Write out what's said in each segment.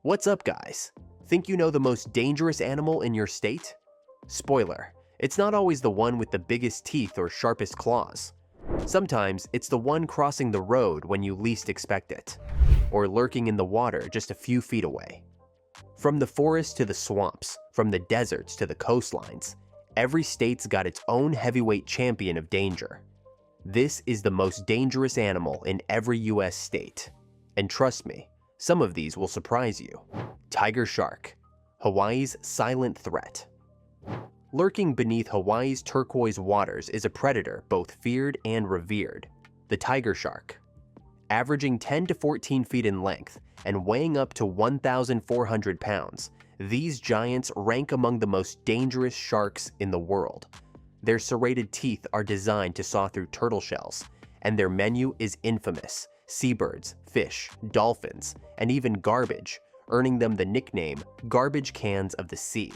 What's up, guys? Think you know the most dangerous animal in your state? Spoiler, it's not always the one with the biggest teeth or sharpest claws. Sometimes it's the one crossing the road when you least expect it, or lurking in the water just a few feet away. From the forests to the swamps, from the deserts to the coastlines, every state's got its own heavyweight champion of danger. This is the most dangerous animal in every US state. And trust me, some of these will surprise you. Tiger shark, Hawaii's silent threat. Lurking beneath Hawaii's turquoise waters is a predator both feared and revered, the tiger shark. Averaging 10 to 14 feet in length and weighing up to 1,400 pounds, these giants rank among the most dangerous sharks in the world. Their serrated teeth are designed to saw through turtle shells, and their menu is infamous: seabirds, fish, dolphins, and even garbage, earning them the nickname garbage cans of the sea.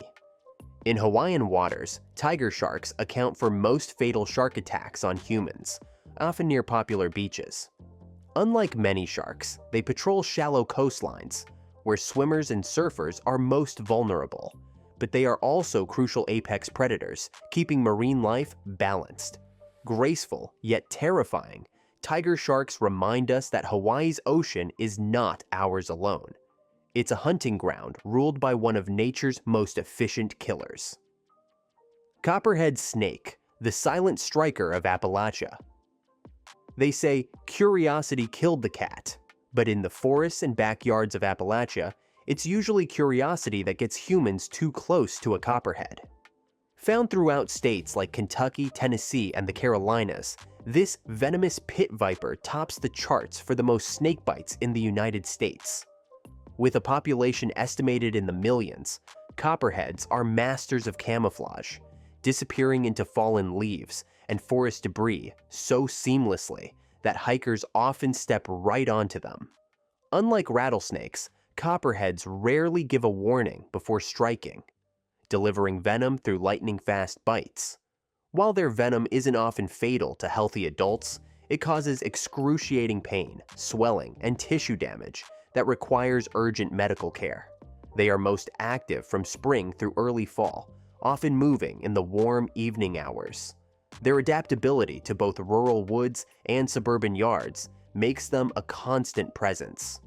In Hawaiian waters, tiger sharks account for most fatal shark attacks on humans, often near popular beaches. Unlike many sharks, they patrol shallow coastlines, where swimmers and surfers are most vulnerable, but they are also crucial apex predators, keeping marine life balanced. Graceful, yet terrifying, tiger sharks remind us that Hawaii's ocean is not ours alone. It's a hunting ground ruled by one of nature's most efficient killers. Copperhead snake, the silent striker of Appalachia. They say curiosity killed the cat, but in the forests and backyards of Appalachia, it's usually curiosity that gets humans too close to a copperhead. Found throughout states like Kentucky, Tennessee, and the Carolinas, this venomous pit viper tops the charts for the most snake bites in the United States. With a population estimated in the millions, copperheads are masters of camouflage, disappearing into fallen leaves and forest debris so seamlessly that hikers often step right onto them. Unlike rattlesnakes, copperheads rarely give a warning before striking, delivering venom through lightning-fast bites. While their venom isn't often fatal to healthy adults, it causes excruciating pain, swelling, and tissue damage that requires urgent medical care. They are most active from spring through early fall, often moving in the warm evening hours. Their adaptability to both rural woods and suburban yards makes them a constant presence.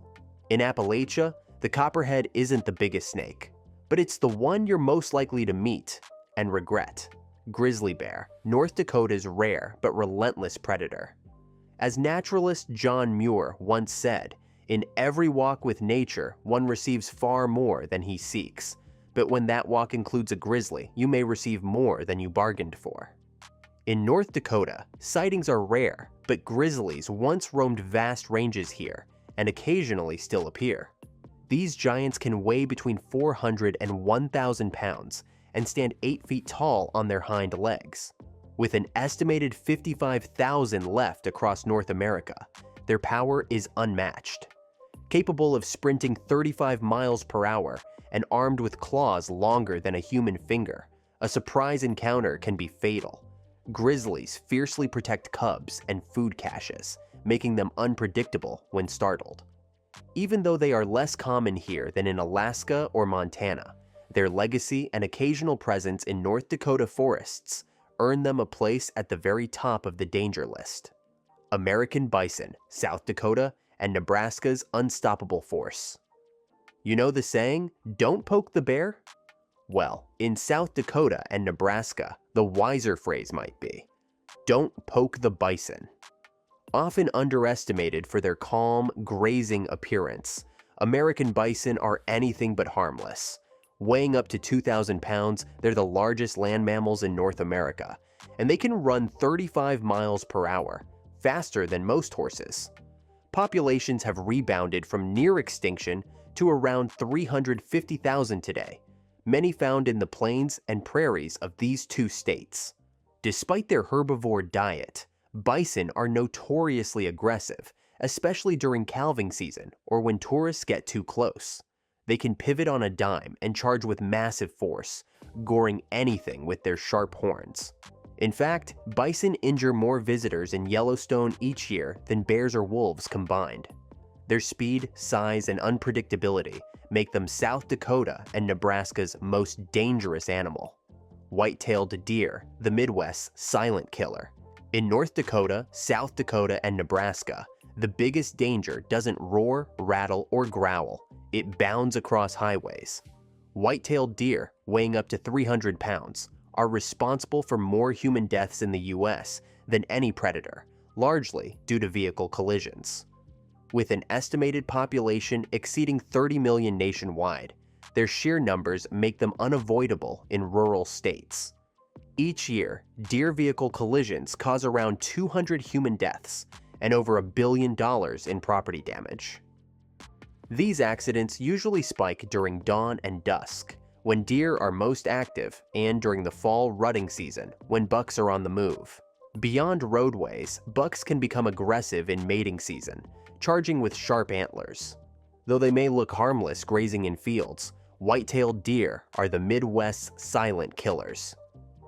In Appalachia, the copperhead isn't the biggest snake, but it's the one you're most likely to meet and regret. Grizzly bear, North Dakota's rare but relentless predator. As naturalist John Muir once said, "In every walk with nature, one receives far more than he seeks, but when that walk includes a grizzly, you may receive more than you bargained for." In North Dakota, sightings are rare, but grizzlies once roamed vast ranges here and occasionally still appear. These giants can weigh between 400 and 1,000 pounds and stand 8 feet tall on their hind legs. With an estimated 55,000 left across North America, their power is unmatched. Capable of sprinting 35 miles per hour and armed with claws longer than a human finger, a surprise encounter can be fatal. Grizzlies fiercely protect cubs and food caches, making them unpredictable when startled. Even though they are less common here than in Alaska or Montana, their legacy and occasional presence in North Dakota forests earn them a place at the very top of the danger list. American bison, South Dakota, and Nebraska's unstoppable force. You know the saying, "Don't poke the bear"? Well, in South Dakota and Nebraska, the wiser phrase might be, "Don't poke the bison." Often underestimated for their calm, grazing appearance, American bison are anything but harmless. Weighing up to 2,000 pounds, they're the largest land mammals in North America, and they can run 35 miles per hour, faster than most horses. Populations have rebounded from near extinction to around 350,000 today, many found in the plains and prairies of these two states. Despite their herbivore diet, bison are notoriously aggressive, especially during calving season or when tourists get too close. They can pivot on a dime and charge with massive force, goring anything with their sharp horns. In fact, bison injure more visitors in Yellowstone each year than bears or wolves combined. Their speed, size, and unpredictability make them South Dakota and Nebraska's most dangerous animal. White-tailed deer, the Midwest's silent killer. In North Dakota, South Dakota, and Nebraska, the biggest danger doesn't roar, rattle, or growl. It bounds across highways. White-tailed deer, weighing up to 300 pounds, are responsible for more human deaths in the US than any predator, largely due to vehicle collisions. With an estimated population exceeding 30 million nationwide, their sheer numbers make them unavoidable in rural states. Each year, deer vehicle collisions cause around 200 human deaths and over $1 billion in property damage. These accidents usually spike during dawn and dusk, when deer are most active, and during the fall rutting season, when bucks are on the move. Beyond roadways, bucks can become aggressive in mating season, charging with sharp antlers. Though they may look harmless grazing in fields, white-tailed deer are the Midwest's silent killers,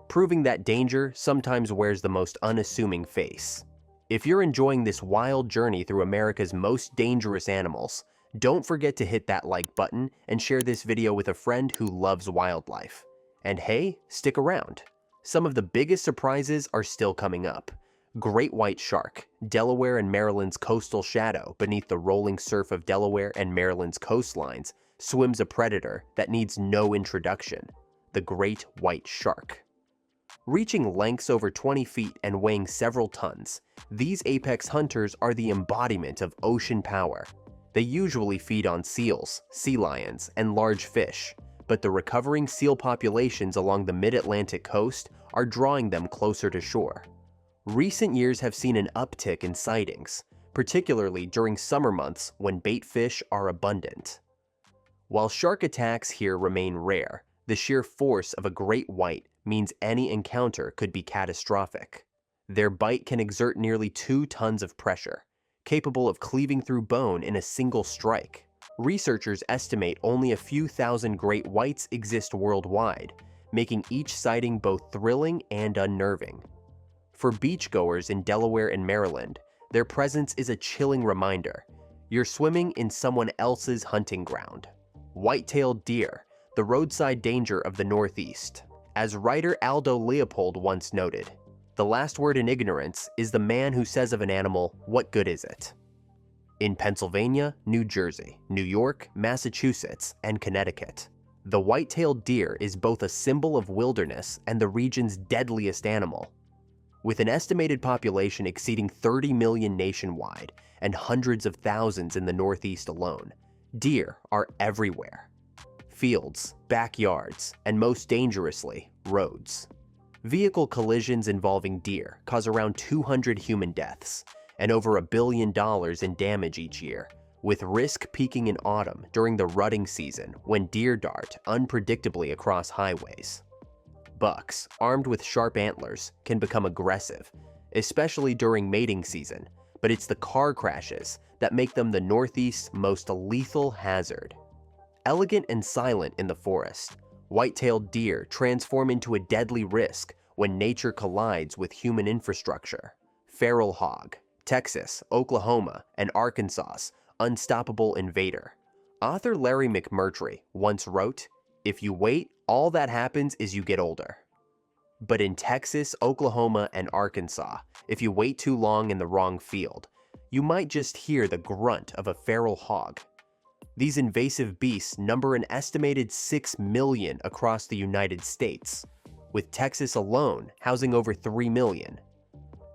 proving that danger sometimes wears the most unassuming face. If you're enjoying this wild journey through America's most dangerous animals, don't forget to hit that like button and share this video with a friend who loves wildlife. And hey, stick around. Some of the biggest surprises are still coming up. Great white shark, Delaware and Maryland's coastal shadow beneath the rolling surf of Delaware and Maryland's coastlines, swims a predator that needs no introduction, the great white shark. Reaching lengths over 20 feet and weighing several tons, these apex hunters are the embodiment of ocean power. They usually feed on seals, sea lions, and large fish, but the recovering seal populations along the mid-Atlantic coast are drawing them closer to shore. Recent years have seen an uptick in sightings, particularly during summer months when bait fish are abundant. While shark attacks here remain rare, the sheer force of a great white means any encounter could be catastrophic. Their bite can exert nearly 2 tons of pressure, capable of cleaving through bone in a single strike. Researchers estimate only a few thousand great whites exist worldwide, making each sighting both thrilling and unnerving. For beachgoers in Delaware and Maryland, their presence is a chilling reminder. You're swimming in someone else's hunting ground. White-tailed deer, the roadside danger of the Northeast. As writer Aldo Leopold once noted, the last word in ignorance is the man who says of an animal, "What good is it?" In Pennsylvania, New Jersey, New York, Massachusetts, and Connecticut, the white-tailed deer is both a symbol of wilderness and the region's deadliest animal. With an estimated population exceeding 30 million nationwide and hundreds of thousands in the Northeast alone, deer are everywhere. Fields, backyards, and most dangerously, roads. Vehicle collisions involving deer cause around 200 human deaths and over $1 billion in damage each year, with risk peaking in autumn during the rutting season when deer dart unpredictably across highways. Bucks, armed with sharp antlers, can become aggressive, especially during mating season, but it's the car crashes that make them the Northeast's most lethal hazard. Elegant and silent in the forest, white-tailed deer transform into a deadly risk when nature collides with human infrastructure. Feral hog, Texas, Oklahoma, and Arkansas's unstoppable invader. Author Larry McMurtry once wrote, "If you wait, all that happens is you get older." But in Texas, Oklahoma, and Arkansas, if you wait too long in the wrong field, you might just hear the grunt of a feral hog. These invasive beasts number an estimated 6 million across the United States, with Texas alone housing over 3 million.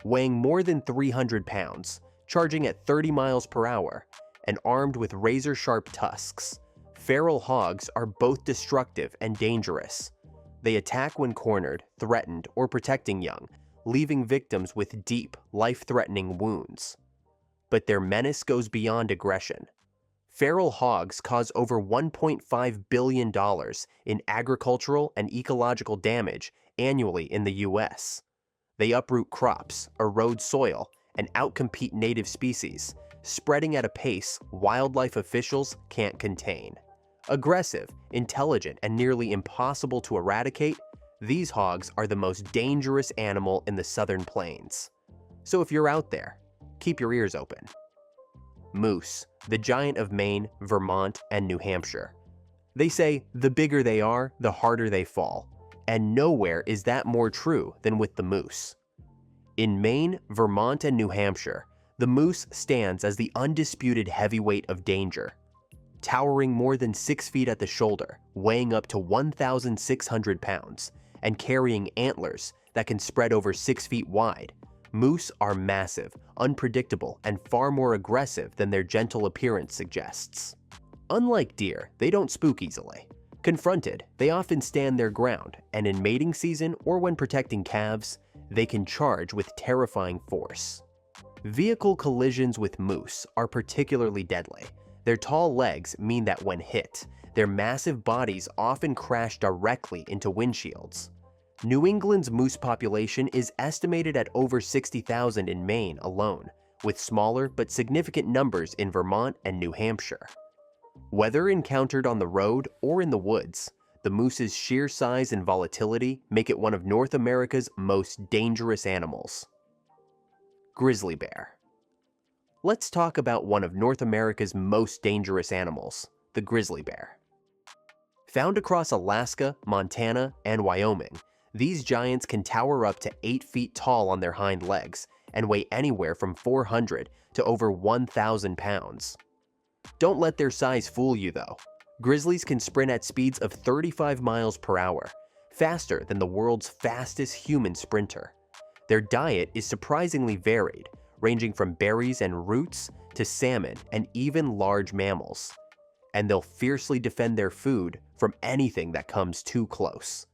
Weighing more than 300 pounds, charging at 30 miles per hour, and armed with razor-sharp tusks, feral hogs are both destructive and dangerous. They attack when cornered, threatened, or protecting young, leaving victims with deep, life-threatening wounds. But their menace goes beyond aggression. Feral hogs cause over $1.5 billion in agricultural and ecological damage annually in the US. They uproot crops, erode soil, and outcompete native species, spreading at a pace wildlife officials can't contain. Aggressive, intelligent, and nearly impossible to eradicate, these hogs are the most dangerous animal in the southern plains. So if you're out there, keep your ears open. moose, the giant of Maine, Vermont, and New Hampshire. They say the bigger they are, the harder they fall, and nowhere is that more true than with the moose. In Maine, Vermont, and New Hampshire, the moose stands as the undisputed heavyweight of danger. Towering more than 6 feet at the shoulder, weighing up to 1,600 pounds, and carrying antlers that can spread over 6 feet wide, moose are massive, unpredictable, and far more aggressive than their gentle appearance suggests. Unlike deer, they don't spook easily. Confronted, they often stand their ground, and in mating season or when protecting calves, they can charge with terrifying force. Vehicle collisions with moose are particularly deadly. Their tall legs mean that when hit, their massive bodies often crash directly into windshields. New England's moose population is estimated at over 60,000 in Maine alone, with smaller but significant numbers in Vermont and New Hampshire. Whether encountered on the road or in the woods, the moose's sheer size and volatility make it one of North America's most dangerous animals. Grizzly bear. Let's talk about one of North America's most dangerous animals, the grizzly bear. Found across Alaska, Montana, and Wyoming, these giants can tower up to 8 feet tall on their hind legs and weigh anywhere from 400 to over 1,000 pounds. Don't let their size fool you though. Grizzlies can sprint at speeds of 35 miles per hour, faster than the world's fastest human sprinter. Their diet is surprisingly varied, ranging from berries and roots to salmon and even large mammals. And they'll fiercely defend their food from anything that comes too close.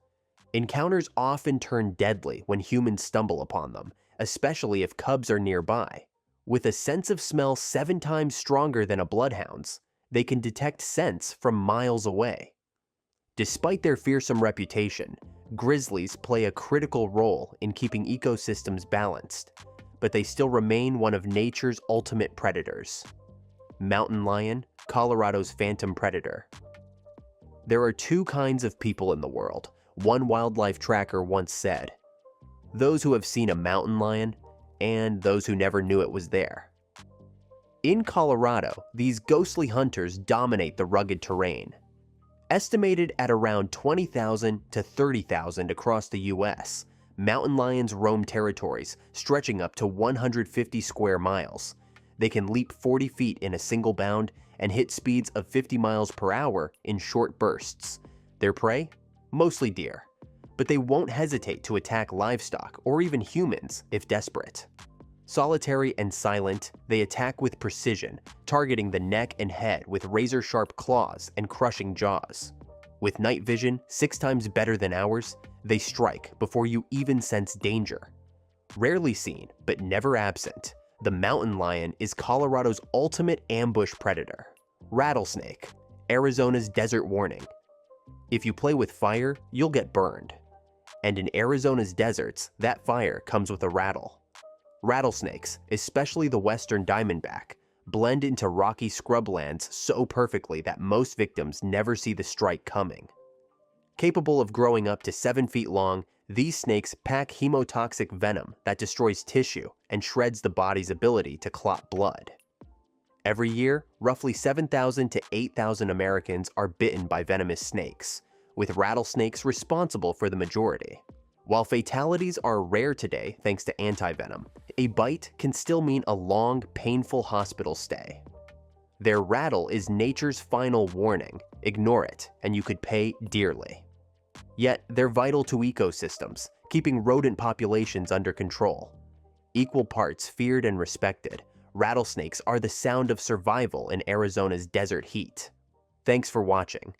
Encounters often turn deadly when humans stumble upon them, especially if cubs are nearby. With a sense of smell 7 times stronger than a bloodhound's, they can detect scents from miles away. Despite their fearsome reputation, grizzlies play a critical role in keeping ecosystems balanced, but they still remain one of nature's ultimate predators. Mountain lion, Colorado's phantom predator. There are 2 kinds of people in the world, one wildlife tracker once said. Those who have seen a mountain lion, and those who never knew it was there. In Colorado, these ghostly hunters dominate the rugged terrain. Estimated at around 20,000 to 30,000 across the US, mountain lions roam territories stretching up to 150 square miles. They can leap 40 feet in a single bound and hit speeds of 50 miles per hour in short bursts. Their prey? Mostly deer. But they won't hesitate to attack livestock or even humans if desperate. Solitary and silent, they attack with precision, targeting the neck and head with razor-sharp claws and crushing jaws. With night vision 6 times better than ours, they strike before you even sense danger. Rarely seen, but never absent, the mountain lion is Colorado's ultimate ambush predator. Rattlesnake, Arizona's desert warning. If you play with fire, you'll get burned. And in Arizona's deserts, that fire comes with a rattle. Rattlesnakes, especially the western diamondback, blend into rocky scrublands so perfectly that most victims never see the strike coming. Capable of growing up to 7 feet long, these snakes pack hemotoxic venom that destroys tissue and shreds the body's ability to clot blood. Every year, roughly 7,000 to 8,000 Americans are bitten by venomous snakes, with rattlesnakes responsible for the majority. While fatalities are rare today thanks to antivenom, a bite can still mean a long, painful hospital stay. Their rattle is nature's final warning. Ignore it, and you could pay dearly. Yet, they're vital to ecosystems, keeping rodent populations under control. Equal parts feared and respected, rattlesnakes are the sound of survival in Arizona's desert heat. Thanks for watching.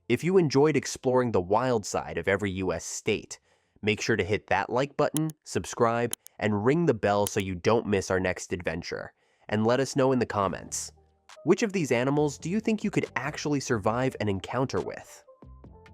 If you enjoyed exploring the wild side of every US state, make sure to hit that like button, subscribe, and ring the bell so you don't miss our next adventure. And let us know in the comments, which of these animals do you think you could actually survive an encounter with?